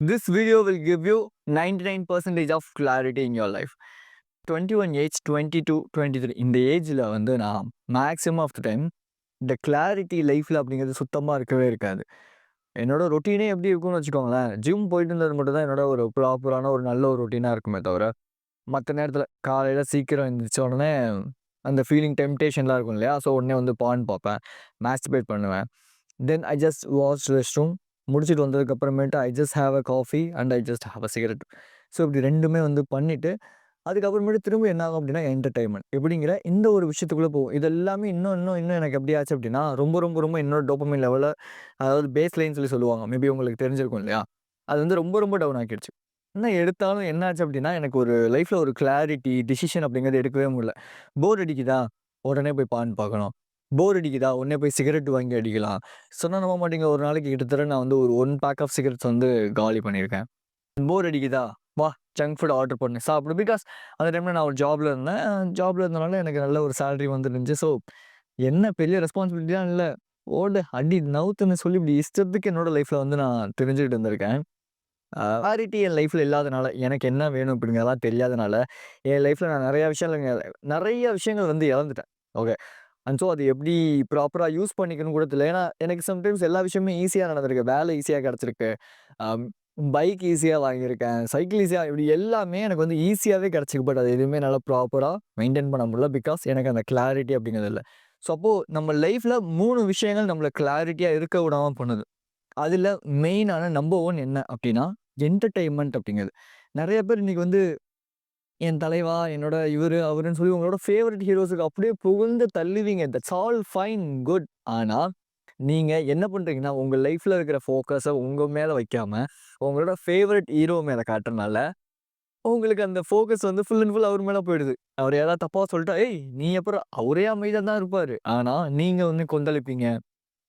This video will give you 99% of clarity in your life. 21 age 22, 23 இந்த ஏஜில் வந்து நான் மேக்ஸிமம் ஆஃப் த டைம் இந்த கிளாரிட்டி லைஃப்பில் அப்படிங்கிறது சுத்தமாக இருக்கவே இருக்காது. என்னோட ரொட்டீனே எப்படி இருக்கும்னு வச்சுக்கோங்களேன், ஜிம் போயிட்டு இருந்தது மட்டும் தான் என்னோட ஒரு ப்ராப்பரான ஒரு நல்ல ஒரு ரொட்டீனாக இருக்குமே தவிர, மற்ற நேரத்தில் காலையில் சீக்கிரம் எழுந்திரிச்ச உடனே அந்த ஃபீலிங் டெம்டேஷன்லாம் இருக்கும் இல்லையா? ஸோ உடனே வந்து பான் பார்ப்பேன், மேஸ்டிபேட் பண்ணுவேன். Then I just wash restroom முடிச்சுட்டு வந்ததுக்கப்புறமேட்டு I just have a coffee and I just have a cigarette. So இப்படி ரெண்டுமே வந்து பண்ணிவிட்டு அதுக்கப்புறமேட்டு திரும்ப என்ன ஆகும் அப்படின்னா என்டர்டைன்மெண்ட் எப்படிங்கிற இந்த ஒரு விஷயத்துக்குள்ளே போகும். இது எல்லாமே இன்னும் எனக்கு எப்படி ஆச்சு அப்படின்னா ரொம்ப ரொம்ப ரொம்ப என்னோட டோபமைன் லெவலில், அதாவது பேஸ் லைன் சொல்லுவாங்க, மேபி உங்களுக்கு தெரிஞ்சிருக்கும் இல்லையா? அது வந்து ரொம்ப ரொம்ப டவுன் ஆக்கிடுச்சு. என்ன எடுத்தாலும் என்ன ஆச்சு அப்படின்னா எனக்கு ஒரு லைஃப்பில் ஒரு கிளாரிட்டி டிசிஷன் அப்படிங்கிறது எடுக்கவே முடியல. போர் அடிக்குதா உடனே போய் பான் பார்க்கணும், போர் அடிக்குதா உடனே போய் சிகரெட் வாங்கி அடிக்கலாம். சொன்னால் நம்ப மாட்டீங்க, ஒரு நாளைக்கு கிட்டத்தட்ட நான் வந்து ஒரு 1 பேக் ஆஃப் சிகரெட்ஸ் வந்து காலி பண்ணியிருக்கேன். போர் அடிக்குதா வா ஜங்க் ஃபுட் ஆர்டர் பண்ணி சாப்பிடு. பிகாஸ் அந்த டைமில் நான் ஒரு ஜாப்ல இருந்தேன். ஜாப்ல இருந்தனால எனக்கு நல்ல ஒரு சேலரி வந்துருந்துச்சு. ஸோ என்ன பெரிய ரெஸ்பான்சிபிலிட்டிலாம் இல்லை, ஓடு அடி நவுத்துன்னு சொல்லி இப்படி இஷ்டத்துக்கு என்னோட லைஃப்பில் வந்து நான் தெரிஞ்சுக்கிட்டு இருந்திருக்கேன். கிளாரிட்டி என் லைஃப்பில் இல்லாதனால, எனக்கு என்ன வேணும் அப்படிங்கிறதெல்லாம் தெரியாதனால, என் லைஃப்பில் நான் நிறைய விஷயங்கள் வந்து இழந்துட்டேன். ஓகே. அண்ட் ஸோ அது எப்படி ப்ராப்பராக யூஸ் பண்ணிக்கணும்னு கூட தெரியல. ஏன்னா எனக்கு சம்டைம்ஸ் எல்லா விஷயமுமே ஈஸியாக நடந்திருக்கு. வேலை ஈஸியாக கிடச்சிருக்கு. அம் பைக் ஈஸியா வாங்கியிருக்கேன். சைக்கிள் ஈஸியா இப்படி எல்லாமே எனக்கு வந்து ஈஸியாவே கிடைச்சிருக்கு. பட் அது எதுவுமே என்னால ப்ராப்பரா மெயின்டெயின் பண்ண முடியல. பிகாஸ் எனக்கு அந்த கிளாரிட்டி அப்படிங்கிறது இல்ல. ஸோ அப்போ நம்ம லைஃப்ல 3 விஷயங்கள் நம்மள கிளாரிட்டியா இருக்க விடாம பண்ணுது. அதுல மெயினான நம்பர் 1 என்ன அப்படின்னா, என்டர்டெயின்மென்ட் அப்படிங்கிறது. நெறைய பேர் இன்னைக்கு வந்து என் தலைவா, என்னோட இவரு, அவருன்னு சொல்லி உங்களோட ஃபேவரைட் ஹீரோஸுக்கு அப்படியே புகழ்ந்து தள்ளுவீங்க. That's all fine, good. ஆனா, நீங்க என்ன பண்றீங்கன்னா, உங்க லைஃப்ல இருக்கிற ஃபோக்கஸ உங்க மேல வைக்காம, உங்களோட ஃபேவரைட் ஹீரோ மேல காட்டுறனால, உங்களுக்கு அந்த ஃபோக்கஸ் வந்து ஃபுல் அண்ட் ஃபுல் அவர் மேல போயிடுது. அவர் ஏதாவது தப்பா சொல்லிட்டா, "ஏய்! நீ எப்புட்றா?" அவரே அமைதியா தான் இருப்பாரு. ஆனா, நீங்க வந்து கொந்தளிப்பீங்க.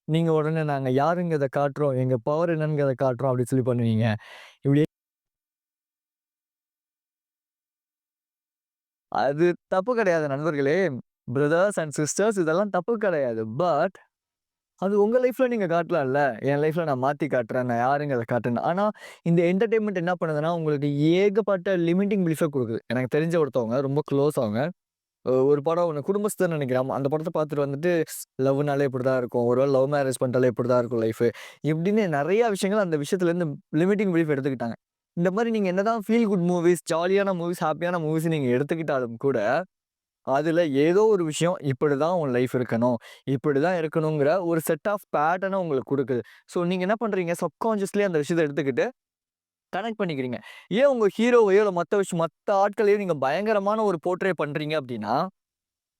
நீங்க உடனே நாங்க யாருங்கிறத காட்டுறோம், எங்க பவர் என்னங்கிறத காட்டுறோம் அப்படின்னு சொல்லி பண்ணுவீங்க. இப்படி அது தப்பு கிடையாது நண்பர்களே. பிரதர்ஸ் அண்ட் சிஸ்டர்ஸ் இதெல்லாம் தப்பு கிடையாது. பட் அது உங்க லைஃப்ல நீங்க காட்டலாம்ல. என் லைஃப்ல நான் மாத்தி காட்டுறேன். நான் யாருங்கிறத காட்டுறேன். ஆனா, இந்த என்டர்டெயின்மென்ட் என்ன பண்ணுதுன்னா, உங்களுக்கு ஏகப்பட்ட லிமிட்டிங் பிலீஃப்ப குடுக்குது. எனக்கு தெரிஞ்ச ஒருத்தவங்க ரொம்ப க்ளோஸ் அவங்க. ஒரு படம் ஒண்ணு குடும்பஸ்தன்னு நெனைக்கிறேன். ஆமா. அந்த படத்த பார்த்துட்டு வந்துட்டு லவ்னாலே இப்படிதான் இருக்கும். ஒரு வேள லவ் மேரேஜ் பண்ணிட்டாலே இப்படிதான் இருக்கும் லைஃபு. இப்படின்னு நெறைய விஷயங்கள் அந்த விஷயத்துலருந்து லிமிட்டிங் பிலீஃப் எடுத்துக்கிட்டாங்க. இந்த மாரி நீங்க என்னதான் ஃபீல் குட் மூவிஸ், ஜாலியான மூவிஸ், ஹேப்பியான மூவிஸ் நீங்க எடுத்துக்கிட்டாலும் கூட அதுல ஏதோ ஒரு விஷயம் இப்படிதான் உன் லைஃப் இருக்கணும். இப்படிதான் இருக்கணுங்கிற ஒரு செட் ஆஃப் பேட்டர்ன உங்களுக்கு குடுக்குது. ஸோ நீங்க என்ன பண்றீங்க? சப்கான்ஷியஸ்லயே அந்த விஷயத்த எடுத்துக்கிட்டு கனெக்ட் பண்ணிக்கிறீங்க. ஏன் உங்க ஹீரோவையோ இல்ல மத்த ஆட்களையோ நீங்க பயங்கரமான ஒரு போர்ட்ரே பண்றீங்க அப்படின்னா,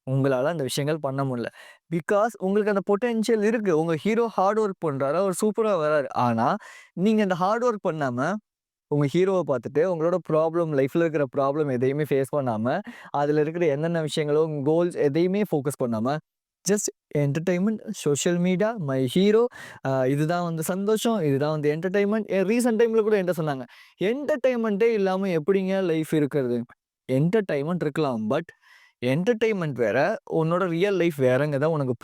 உங்களால அந்த விஷயங்கள் பண்ண முடியல. பிகாஸ் உங்களுக்கு அந்த பொட்டன்ஷியல் இருக்கு. உங்க ஹீரோ ஹார்ட் ஒர்க் பண்றாரு. அவர் சூப்பரா வராரு. ஆனா, நீங்க அந்த ஹார்ட் ஒர்க் பண்ணாம உங்க ஹீரோவ பார்த்துட்டு, உங்களோட லைஃப்ல இருக்கிற ப்ராப்ளம் எதையுமே ஃபேஸ் பண்ணாம, அதுல இருக்கிற என்னென்ன விஷயங்களோ, கோல்ஸ் எதையுமே ஃபோக்கஸ் பண்ணாம, just entertainment, social media, my hero, இதுதான் வந்து சந்தோஷம், இதுதான் வந்து என்டர்டெயின்மென்ட். ரீசென்ட் டைம்ல கூட என்ட்ட சொன்னாங்க, "என்டர்டெயின்மென்ட்டே இல்லாம எப்படிங்க லைஃப் இருக்கிறது?" என்டர்டெயின்மென்ட் இருக்கலாம். பட் என்டர்டெயின்மென்ட் வேற, உன்னோட ரியல் லைஃப் வேறங்கிறத உனக்கு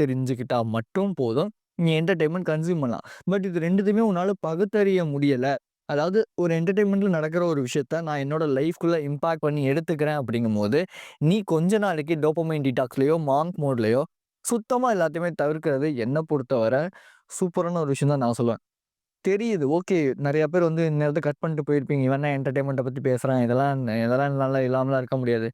தெரிஞ்சுக்கிட்டா மட்டும் போதும். நீ என்டர்டெயின்மென்ட் கன்சியூம் பண்ணலாம். பட் இது 2த்தையுமே உன்னால பகுத்தறிய முடியல. அதாவது ஒரு என்டர்டெயின்மென்ட்ல நடக்கிற ஒரு விஷயத்த நான் என்னோட லைஃப்குள்ள இம்பாக்ட் பண்ணி எடுத்துக்கிறேன் அப்படிங்கும்போது, நீ கொஞ்ச நாளைக்கு டோபமைன் டீடாக்ஸ்லயோ, மாங்க் மோட்லயோ சுத்தமா எல்லாத்தையுமே தவிர்க்கிறது என்ன பொறுத்தவரை சூப்பரான ஒரு விஷயம் தான் நான் சொல்லுவேன். தெரியுது. ஓகே. நெறைய பேர் வந்து இந்நேரத்த கட் பண்ணிட்டு போயிருப்பீங்க. இவன் என்ன என்டர்டெயின்மென்ட்ட பத்தி பேசுறான். இதெல்லாம் என்னால இல்லாமலாம் இருக்க முடியாது.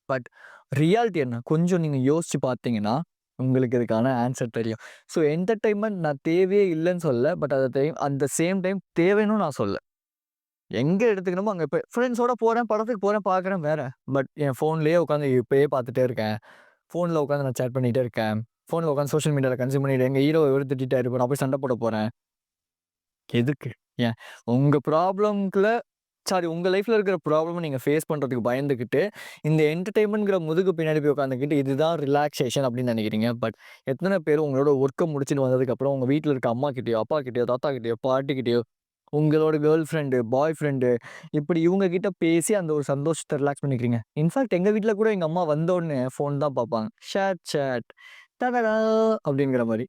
பட் ரியாலிட்டி என்ன? கொஞ்சம் நீங்க யோசிச்சு பார்த்தீங்கன்னா, உங்களுக்கு இதுக்கான ஆன்ஸர் தெரியும். ஸோ என்டர்டெயின்மென்ட் நான் தேவையே இல்லன்னு சொல்லல. பட் அந்த சேம் டைம் தேவைன்னும் நான் சொல்லல. எங்க எடுத்துக்கணுமோ அங்க போய் ஃப்ரெண்ட்ஸோட போறேன், படத்துக்கு போறேன், பார்க்குறேன் வேற. பட் என் ஃபோன்லயே உட்காந்து இப்பயே பார்த்துட்டே இருக்கேன். ஃபோன்ல உட்காந்து நான் சேட் பண்ணிட்டே இருக்கேன். ஃபோன்ல உட்காந்து சோசியல் மீடியால கன்சியூம் பண்ணிட்டு எங்க ஹீரோவ இவரு திட்டிட்டாரு. இப்ப நான் போய் சண்ட போட போறேன். எதுக்கு? ஏன்? உங்க ப்ராப்ளம்க்குள்ள உங்க லைஃப்ல இருக்கிற ப்ராப்ளம நீங்க ஃபேஸ் பண்றதுக்கு பயந்துகிட்டு, இந்த என்டர்டெயின்மென்ட்ங்கிற முதுகு பின்னாடி போய் உட்காந்துக்கிட்டு, இதுதான் ரிலாக்சேஷன் அப்படின்னு நெனைக்கிறீங்க. பட் எத்தன பேர் உங்களோட ஒர்க்க முடிச்சுட்டு வந்ததுக்கப்புறம், உங்க வீட்ல இருக்க அம்மாகிட்டயோ, அப்பாகிட்டயோ, தாத்தாகிட்டயோ, பாட்டிகிட்டயோ, உங்களோட கேர்ள் ஃப்ரெண்டு, பாய் ஃப்ரெண்டு இப்படி இவங்க கிட்ட பேசி அந்த ஒரு சந்தோஷத்த ரிலாக்ஸ் பண்ணிக்கிறீங்க. இன்ஃபாக்ட் எங்க வீட்ல கூட எங்க அம்மா வந்தோனே ஃபோன் தான் பார்ப்பாங்க. ஷேர் சாட் டடடா! அப்படிங்கிற மாரி.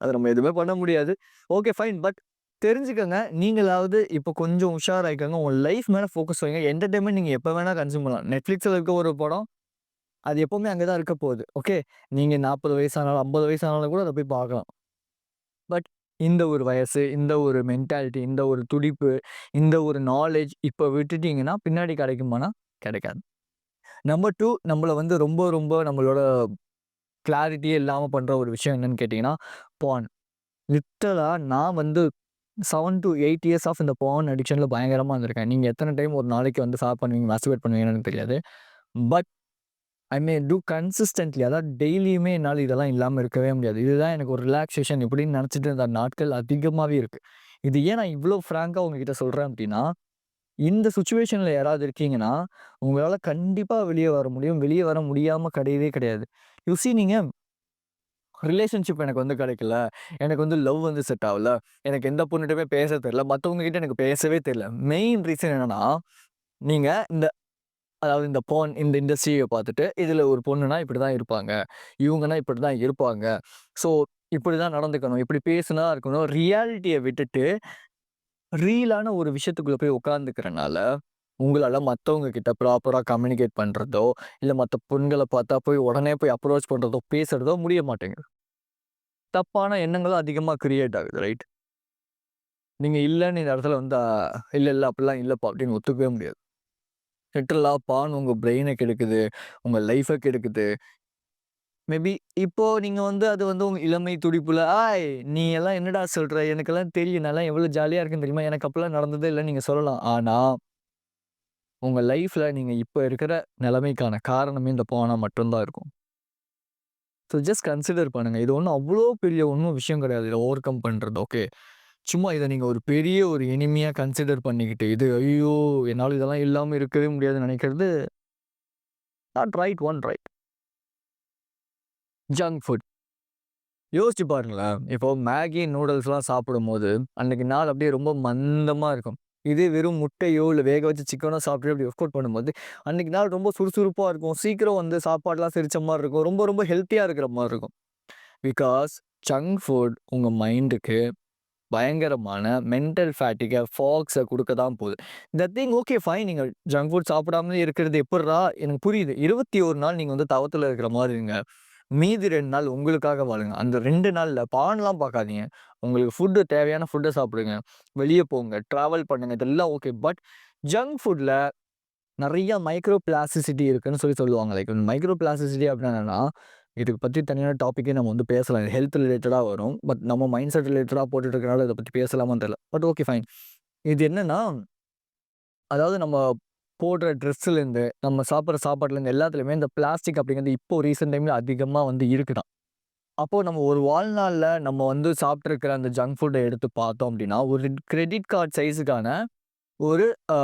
அத நம்ம எதுவுமே பண்ண முடியாது. Okay fine. பட் தெரிஞ்சுக்கங்க. நீங்களாவது இப்போ கொஞ்சம் உஷாராயிக்கங்க. உங்க லைஃப் மேல ஃபோக்கஸ் வைங்க. என்டர்டெயின்மென்ட் நீங்க எப்ப வேணா கன்சியூம் பண்ணலாம். Netflixல இருக்க ஒரு படம், அது எப்பவுமே அங்க தான் இருக்க போகுது. ஓகே. நீங்க 40 வயசானாலும், 50 வயசானாலும் கூட அத போய் பார்க்கலாம். பட் இந்த ஒரு வயசு, இந்த ஒரு மென்டாலிட்டி, இந்த ஒரு துடிப்பு, இந்த ஒரு நாலேட்ஜ் இப்ப விட்டுட்டீங்கன்னா, பின்னாடி கிடைக்குமானா? கிடைக்காது. நம்பர் 2 நம்மள வந்து ரொம்ப ரொம்ப நம்மளோட கிளாரிட்டியே இல்லாம பண்ற ஒரு விஷயம் என்னன்னு கேட்டீங்கன்னா, பான். லிட்டரலா நான் வந்து 7 டூ 8 இயர்ஸ் ஆஃப் இந்த பான் அடிக்ஷன்ல பயங்கரமா இருந்திருக்கேன். நீங்க எத்தன டைம் ஒரு நாளைக்கு வந்து பண்ணுவீங்க, மாஸ்டர்பேட் பண்ணுவீங்கன்னு எனக்கு தெரியாது. But I may do consistently அதாவது டெய்லியுமே என்னால இதெல்லாம் இல்லாம இருக்கவே முடியாது. இதுதான் எனக்கு ஒரு ரிலாக்சேஷன் இப்படின்னு நினைச்சிட்டு இருந்த நாட்கள் அதிகமாவே இருக்கு. இது ஏன் நான் இவ்ளோ ஃப்ராங்கா உங்ககிட்ட சொல்றேன் அப்படின்னா, இந்த சிச்சுவேஷன்ல யாராவது இருக்கீங்கன்னா, உங்களால கண்டிப்பா வெளிய வர முடியும். வெளிய வர முடியாம கிடையவே கிடையாது. யூ சீ நீங்க ரிலேஷன்ஷிப் எனக்கு வந்து கிடைக்கல. எனக்கு வந்து லவ் வந்து செட் ஆவல. எனக்கு எந்த பொண்ணுட்டயுமே பேச தெரியல. மத்தவங்க கிட்ட எனக்கு பேசவே தெரியல. மெயின் ரீசன் என்னன்னா, நீங்க இந்த அதாவது இந்த இந்த இண்டஸ்ட்ரிய பார்த்துட்டு, இதுல ஒரு பொண்ணுனா இப்படிதான் இருப்பாங்க. இவங்கன்னா இப்படிதான் இருப்பாங்க. ஸோ இப்படிதான் நடந்துக்கணும். இப்படி பேசினா இருக்கணும். ரியாலிட்டிய விட்டுட்டு, ரீலான ஒரு விஷயத்துக்குள்ள போய் உட்கார்ந்துக்கிறனால, உங்களால மத்தவங்க கிட்ட ப்ராப்பரா கம்யூனிகேட் பண்றதோ, இல்ல மத்த பெண்கள பார்த்தா போய் உடனே போய் அப்ரோச் பண்றதோ, பேசுறதோ முடிய மாட்டேங்குது. தப்பான எண்ணங்களும் அதிகமா கிரியேட் ஆகுது. ரைட்? நீங்க இல்லன்னு இந்த இடத்துல வந்து இல்ல, இல்ல அப்படிலாம் இல்லப்பா அப்படின்னு ஒத்துக்கவே முடியாது. லிட்டரலா பான் உங்க பிரெயின கெடுக்குது. உங்க லைஃப கெடுக்குது. மேபி இப்போ நீங்க வந்து அது வந்து உங்க இளமை துடிப்புல, "ஆய்! நீ எல்லாம் என்னடா சொல்ற? எனக்கெல்லாம் தெரியும். நான்லாம் எவ்வளோ ஜாலியா இருக்கேன்னு தெரியுமா? எனக்கு அப்பலாம் நடந்ததே இல்லன்னு" நீங்க சொல்லலாம். ஆனா, உங்க லைஃப்ல நீங்க இப்ப இருக்கிற நிலைமைக்கான காரணமே இந்த பானா மட்டும் தான் இருக்கும். ஸோ ஜஸ்ட் கன்சிடர் பண்ணுங்க. இது ஒண்ணும் அவ்ளோ பெரிய ஒண்ணும் விஷயம் கிடையாது. இத ஓவர் கம் பண்றது. ஓகே. சும்மா இத நீங்க ஒரு பெரிய ஒரு எனிமியா கன்சிடர் பண்ணிக்கிட்டு, இது ஐயோ! என்னால இதெல்லாம் இல்லாம இருக்கவே முடியாதுன்னு நெனைக்கிறது, not right one right. Junk food. யோசிச்சு பாருங்களேன். இப்போ மேகி, நூடுல்ஸ்லாம் சாப்பிடும்போது, அன்னைக்கு நாள் அப்படியே ரொம்ப மந்தமா இருக்கும். இதே வெறும் முட்டையோ, இல்ல வேக வச்ச சிக்கனோ சாப்பிட்டு அப்படி ஒர்க் அவுட் பண்ணும்போது, அன்னைக்கு நாள் ரொம்ப சுறுசுறுப்பா இருக்கும். சீக்கிரம் வந்து சாப்பாடுலாம் செரிச்ச மாரி இருக்கும். ரொம்ப ரொம்ப ஹெல்த்தியா இருக்கிற மாரி இருக்கும். பிகாஸ் ஜங்க் ஃபுட் உங்க மைண்டுக்கு பயங்கரமான மென்டல் ஃபேட்டிக, ஃபாக்ஸ குடுக்க தான் போகுது. இந்த திங் ஓகே ஃபைன். நீங்க ஜங்க் ஃபுட் சாப்பிடாமலே இருக்கிறது எப்புட்றா? எனக்கு புரியுது. 21 நாள் நீங்க வந்து தவத்துல இருக்கிற மாரி இருங்க. மீதி 2 நாள் உங்களுக்காக வாழுங்க. அந்த 2 நாள்ல பான்லாம் பார்க்காதீங்க. உங்களுக்கு தேவையான ஃபுட்ட சாப்பிடுங்க. வெளிய போங்க, டிராவல் பண்ணுங்க. இதெல்லாம் ஓகே. பட் ஜங்க் ஃபுட்ல நெறைய மைக்ரோ பிளாஸ்டிசிட்டி இருக்குன்னு சொல்லுவாங்க. லைக் மைக்ரோ பிளாஸ்டிசிட்டி அப்டின்னா என்னன்னா, இதுக்கு பத்தி தனியான டாபிக்கே நம்ம வந்து பேசலாம். இது ஹெல்த் ரிலேட்டடா வரும். பட் நம்ம மைண்ட் செட் ரிலேட்டடா போட்டுட்டு இருக்கனால இத பத்தி பேசலாமான்னு தெரியல. But okay fine. இது என்னன்னா, அதாவது நம்ம போடுற ட்ரெஸ்ஸுலேருந்து, நம்ம சாப்பிடுற சாப்பாட்டுலேருந்து எல்லாத்துலயுமே இந்த பிளாஸ்டிக் அப்படிங்கிறது இப்போ ரீசென்ட் டைம்ல அதிகமா வந்து இருக்குதாம். அப்போ நம்ம ஒரு வாழ்நாள்ல நம்ம வந்து சாப்பிட்டுருக்கிற அந்த ஜங்க் ஃபுட்ட எடுத்து பார்த்தோம் அப்படின்னா, ஒரு கிரெடிட் கார்ட் சைஸுக்கான ஒரு அ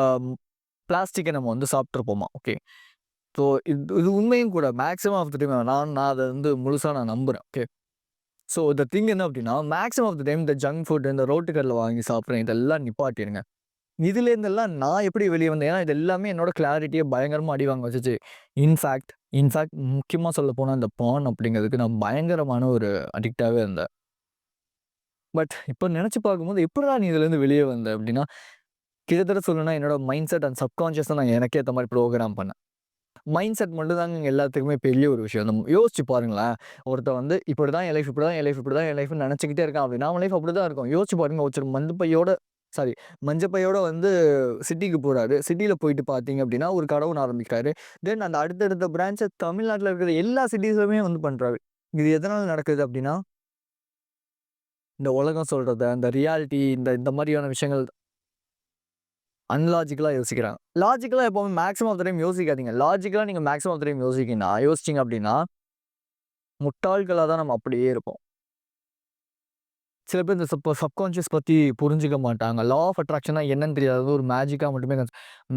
பிளாஸ்டிக்க நம்ம வந்து சாப்பிட்டுருப்போமா. ஓகே. ஸோ இது இது உண்மையும் கூட. மேக்ஸிமம் ஆஃப் த டைம் நான் நான் அத வந்து முழுசா நான் நம்புறேன். ஓகே. ஸோ த திங் என்ன அப்டின்னா, மேக்ஸிமம் ஆஃப் த டைம் இந்த ஜங்க் ஃபுட், இந்த ரோட்டு கடையில வாங்கி சாப்பிடுறேன். இதெல்லாம் நிப்பாட்டிருங்க. இதுலேருந்தெல்லாம் நான் எப்படி வெளிய வந்தேன்? ஏன்னா, இது எல்லாமே என்னோட கிளாரிட்டிய பயங்கரமா அடி வாங்க வச்சுச்சு. இன்ஃபாக்ட் இன்ஃபாக்ட் முக்கியமா சொல்லப்போனா இந்த பான் அப்படிங்கிறதுக்கு நான் பயங்கரமான ஒரு அடிக்ட்டாவே இருந்தேன். பட் இப்ப நெனச்சு பார்க்கும்போது, எப்புட்றா நீ இதுலேருந்து வெளிய வந்த? அப்டின்னா, கிட்டத்தட்ட சொல்லணும்னா என்னோட மைண்ட் செட் அண்ட் சப்கான்ஷியஸா நான் எனக்கு ஏத்த மாரி ப்ரோகிராம் பண்ணேன். மைண்ட் செட் மட்டும் தாங்க இங்க எல்லாத்துக்குமே பெரிய ஒரு விஷயம். யோசிச்சு பாருங்களேன். ஒருத்தன் வந்து இப்படிதான் என் லைஃப், இப்படிதான் என் லைஃப், இப்படிதான் என் லைஃப்ன்னு நெனச்சுக்கிட்டே இருக்கான் அப்படின்னா, அவன் லைஃப் அப்படிதான் இருக்கும். யோசிச்சு பாருங்க. ஒருத்தர் மஞ்ச பையோட வந்து சிட்டிக்கு போறாரு. சிட்டில போயிட்டு பார்த்தீங்க அப்படின்னா, ஒரு கடை ஒண்ணு ஆரம்பிக்கிறாரு. தென் அந்த அடுத்தடுத்த பிரான்ச்ச தமிழ்நாட்டுல இருக்கிற எல்லா சிட்டீஸ்லயுமே வந்து பண்றாரு. இது எதனால நடக்குது அப்படின்னா, இந்த உலகம் சொல்றத, இந்த ரியாலிட்டி இந்த இந்த மாரியான விஷயங்கள் அன்லாஜிக்கலா யோசிக்கிறாங்க. லாஜிக்கலா எப்பவுமே மேக்ஸிமம் ஆஃப் த டைம் யோசிக்காதீங்க. லாஜிக்கலா நீங்க மேக்ஸிமம் ஆஃப் த டைம் யோசிச்சீங்க அப்படின்னா, முட்டாள்களா தான் நம்ம அப்படியே இருப்போம். சில பேர் இந்த சப்கான்ஷியஸ் பத்தி புரிஞ்சுக்க மாட்டாங்க. லா ஆஃப் அட்ராக்ஷன்னா என்னன்னு தெரியாது. அது ஒரு மேஜிக்கா மட்டுமே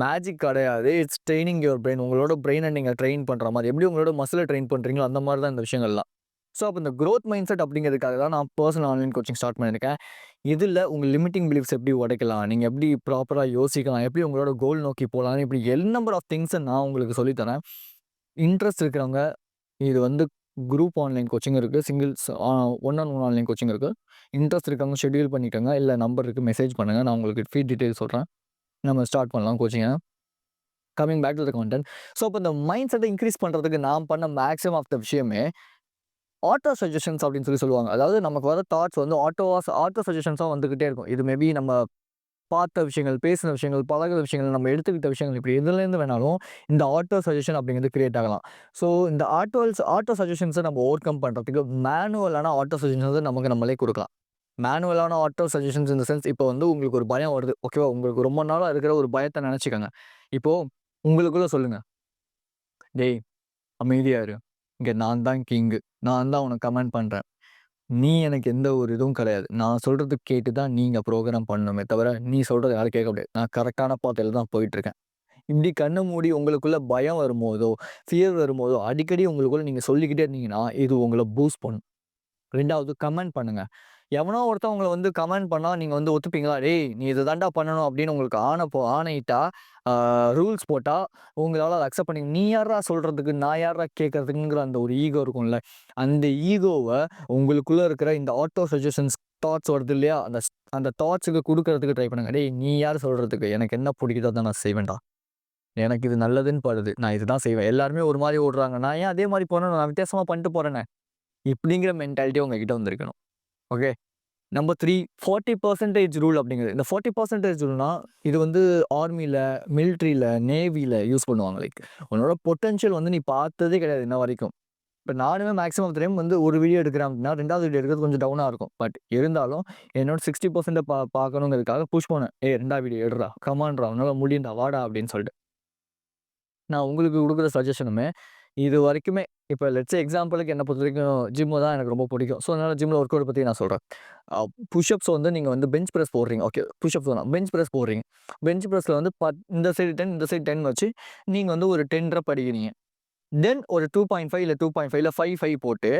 மேஜிக் கிடையாது. It's training your brain. உங்களோட பிரெயின நீங்க ட்ரெயின் பண்ற மாரி. எப்படி உங்களோட மசில ட்ரெயின் பண்றீங்களோ, அந்த மாரி தான் இந்த விஷயங்கள்லாம். ஸோ, அப்ப இந்த குரோத் மைண்ட் செட் அப்படிங்கிறதுக்காக தான் நான் பெர்சனல் ஆன்லைன் கோச்சிங் ஸ்டார்ட் பண்ணியிருக்கேன். இதுல உங்க லிமிட்டிங் பிலீஃப்ஸ் எப்படி உடைக்கலாம்? நீங்க எப்படி ப்ராப்பரா யோசிக்கலாம்? எப்படி உங்களோட கோல் நோக்கி போலாம்? இப்படி நம்பர் ஆஃப் திங்ஸ நான் உங்களுக்கு சொல்லி தரேன். இன்ட்ரெஸ்ட் இருக்கிறவங்க இது வந்து குரூப் ஆன்லைன் கோச்சிங் இருக்குது, singles one on one online coaching இருக்குது. இன்ட்ரெஸ்ட் இருக்கவங்க ஷெட்யூல் பண்ணிக்கோங்க, இல்லை நம்பருக்கு மெசேஜ் பண்ணுங்கள், நான் உங்களுக்கு ஃபீ டீட்டெயில் சொல்கிறேன். நம்ம ஸ்டார்ட் பண்ணலாம் கோச்சிங்கை. Coming back to the content. So இப்போ இந்த மைண்ட் செட்டை இன்க்ரீஸ் பண்ணுறதுக்கு நான் பண்ண மேக்ஸிமம் ஆஃப் த விஷயமே ஆட்டோ சஜஷன்ஸ் அப்படின்னு சொல்லுவாங்க. அதாவது நமக்கு வர தாட்ஸ் வந்து ஆட்டோ சஜஷன்ஸாக வந்துக்கிட்டே இருக்கும். இது மேபி நம்ம பார்த்த விஷயங்கள், பேசின விஷயங்கள், பழகிற விஷயங்கள், நம்ம எடுத்துக்கிட்ட விஷயங்கள், இப்படி எதுலேருந்து வேணாலும் இந்த ஆட்டோ சஜஷன் அப்படிங்கிறது கிரியேட் ஆகலாம். ஸோ இந்த ஆட்டோ சஜஷன்ஸை நம்ம ஓவர் கம் பண்ணுறதுக்கு மேனுவலான ஆட்டோ சஜஷன்ஸை நமக்கு நம்மளே கொடுக்கலாம். மேனுவலான ஆட்டோ சஜஷன்ஸ் இந்த சென்ஸ் இப்போ வந்து உங்களுக்கு ஒரு பயம் வருது, ஓகேவா? உங்களுக்கு ரொம்ப நாளாக இருக்கிற ஒரு பயத்தை நினச்சிக்கோங்க. இப்போது உங்களுக்குள்ளே சொல்லுங்கள், டேய் அமைதியா இரு, இங்கே நான் தான் கிங்கு, நான் தான் உனக்கு கமெண்ட் பண்ணுறேன், நீ எனக்கு எந்த ஒரு இதுவும் கிடையாது, நான் சொல்கிறது கேட்டு தான் நீங்கள் ப்ரோக்ராம் பண்ணணுமே தவிர நீ சொல்கிறத யாரும் கேட்க முடியாது, நான் கரெக்டான பாதையில் தான் போயிட்டுருக்கேன். இப்படி கண்ணை மூடி உங்களுக்குள்ள பயம் வரும்போதோ ஃபியர் வரும்போதோ அடிக்கடி உங்களுக்குள்ள நீங்கள் சொல்லிக்கிட்டே இருந்தீங்கன்னா இது உங்களை பூஸ்ட் பண்ணும். 2வது கமெண்ட் பண்ணுங்க. எவனோ ஒருத்தன் உங்கள வந்து கமெண்ட் பண்ணா நீங்க வந்து ஒத்துப்பீங்களா? "டேய் நீ இத தான்டா பண்ணணும்" அப்படின்னு உங்களுக்கு ஆணையிட்டா, ரூல்ஸ் போட்டா உங்களால அத அக்செப்ட் பண்ணி நீ யார்றா சொல்றதுக்கு? நான் யார்றா கேட்கறதுக்குங்கிற அந்த ஒரு ஈகோ இருக்கும்ல. அந்த ஈகோவ உங்களுக்குள்ள இருக்கிற இந்த ஆட்டோ சஜஷன்ஸ் தாட்ஸ் வருது இல்லையா? அந்த தாட்ஸ்க்கு குடுக்கறதுக்கு ட்ரை பண்ணுங்க. "டேய் நீ யார் சொல்றதுக்கு? எனக்கு என்ன பிடிக்குதோ அத நான் செய்வேன்டா. எனக்கு இது நல்லதுன்னு படுது. நான் இதுதான் செய்வேன். எல்லாருமே ஒரு மாரி ஓடுறாங்க. நான் ஏன் அதே மாரி பண்ணணும்? நான் வித்தியாசமா பண்ணிட்டு போறேனே." இப்படிங்கிற மென்டாலிட்டி உங்ககிட்ட வந்திருக்கணும். ஓகே. நம்பர் 3 40% ரூல் அப்படிங்கிறது. இந்த 40% ரூல்னா, இது வந்து ஆர்மில, மிலிட்டரில, நேவில யூஸ் பண்ணுவாங்க. லைக் உன்னோட பொட்டன்ஷியல் வந்து நீ பார்த்ததே கிடையாது இன்ன வரைக்கும். இப்ப நானுமே மேக்ஸிமம் ஆஃப் த டைம் வந்து ஒரு வீடியோ எடுக்கிறேன் அப்படின்னா, 2வது வீடியோ எடுக்கிறது கொஞ்சம் டவுனா இருக்கும். பட் இருந்தாலும் என்னோட 60% பார்க்கணுங்கிறதுக்காக புஷ் பண்ணேன். "ஏய் 2வது வீடியோ எடுறா, கமான்ட்றா, உன்னால முடியும்டா, வாடா" அப்படின்னு சொல்லிட்டு. நான் உங்களுக்கு குடுக்குற சஜஷனுமே, இது வரைக்குமே இப்ப லெட்ஸ் சே எக்ஸாம்பிளுக்கு என்ன பொறுத்தவரைக்கும் ஜிம்மு தான் எனக்கு ரொம்ப பிடிக்கும். ஸோ, அதனால ஜிம்ல ஒர்க் அவுட் பத்தி நான் சொல்றேன். அ புஷ் அப்ஸ் வந்து நீங்க வந்து பெஞ்ச் பிரஸ் போடுறீங்க. ஓகே. புஷ் அப்ஸ் வேணாம். பெஞ்ச் பிரஸ் போடுறீங்க. பெஞ்ச் பிரஸ்ல வந்து இந்த சைடு 10 இந்த சைடு 10 வச்சு நீங்க வந்து ஒரு 10 ரெப் அடிக்கிறீங்க. தென் ஒரு 2.5 இல்ல 2.5 இல்ல 5 போட்டு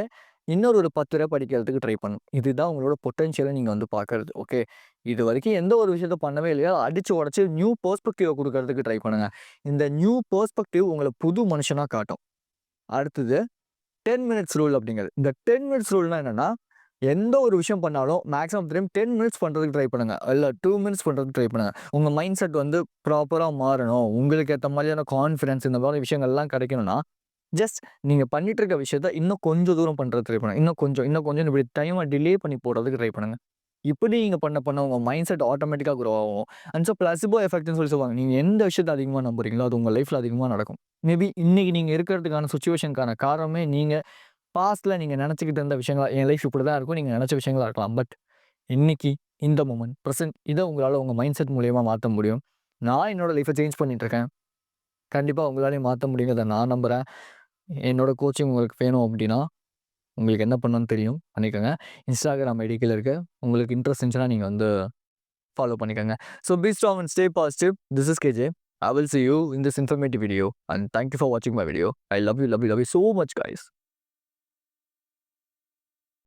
இன்னொரு ஒரு 10 ரெப் அடிக்கிறதுக்கு ட்ரை பண்ணணும். இதுதான் உங்களோட பொட்டன்ஷியல நீங்க வந்து பார்க்கறது. ஓகே. இதுவரைக்கும் எந்த ஒரு விஷயத்த பண்ணவே இல்லையோ, அடிச்சு உடைச்சு நியூ பெர்ஸ்பெக்டிவ குடுக்கறதுக்கு ட்ரை பண்ணுங்க. இந்த நியூ பெர்ஸ்பெக்டிவ் உங்கள புது மனுஷனா காட்டும். அடுத்தது 10 மினிட்ஸ் ரூல் அப்படிங்கிறது. இந்த 10 மினிட்ஸ் ரூல்னா என்னன்னா, எந்த ஒரு விஷயம் பண்ணாலும் மேக்ஸிமம் டைம் 10 மினிட்ஸ் பண்றதுக்கு ட்ரை பண்ணுங்க. இல்ல 2 மினிட்ஸ் பண்றதுக்கு ட்ரை பண்ணுங்க. உங்க மைண்ட் செட் வந்து ப்ராப்பரா மாறணும். உங்களுக்கு ஏத்த மாதிரியான கான்ஃபிடன்ஸ் இந்த மாதிரி விஷயங்கள்லாம் கிடைக்கணும்னா, ஜஸ்ட் நீங்க பண்ணிட்டு இருக்க விஷயத்த இன்னும் கொஞ்சம் தூரம் பண்றதுக்கு ட்ரை பண்ணுங்க. இன்னும் கொஞ்சம் இப்படி டைம டிலே பண்ணி போடுறதுக்கு ட்ரை பண்ணுங்க. இப்படி நீங்க பண்ண உங்க மைண்ட் செட் ஆட்டோமேட்டிக்கா குரோ ஆகும். அண்ட் ஸோ பிளாசிபோ எஃபெக்ட்ன்னு சொல்லுவாங்க. நீங்க எந்த விஷயத்த அதிகமா நம்புறீங்களோ, அது உங்க லைஃப்ல அதிகமா நடக்கும். மேபி இன்னைக்கு நீங்க இருக்கிறதுக்கான சிச்சுவேஷனுக்கான காரணமே நீங்க பாஸ்ட்ல நீங்க நினைச்சுக்கிட்டு இருந்த விஷயங்களா என் லைஃப் இப்படிதான் இருக்கும். நீங்க நினைச்ச விஷயங்களா இருக்கலாம். பட் இன்னைக்கு இந்த மொமெண்ட் பிரசன்ட் இத உங்களால உங்க மைண்ட் செட் மூலியமா மாத்த முடியும். நான் என்னோட லைஃப்ப சேஞ்ச் பண்ணிட்டு இருக்கேன். கண்டிப்பா உங்களாலயும் மாத்த முடியுங்கிறத நான் நம்புறேன். என்னோட கோச்சிங் உங்களுக்கு வேணும் அப்படின்னா, உங்களுக்கு என்ன பண்ணணும்னு தெரியும். பண்ணிக்கோங்க. Instagram ஐடி கீழ இருக்கு. உங்களுக்கு இன்ட்ரெஸ்ட் இருந்துச்சுன்னா நீங்க வந்து ஃபாலோ பண்ணிக்கோங்க. So be strong and stay positive. This is KJ. I will see you in this informative video and thank you for watching my video. I love you so much guys.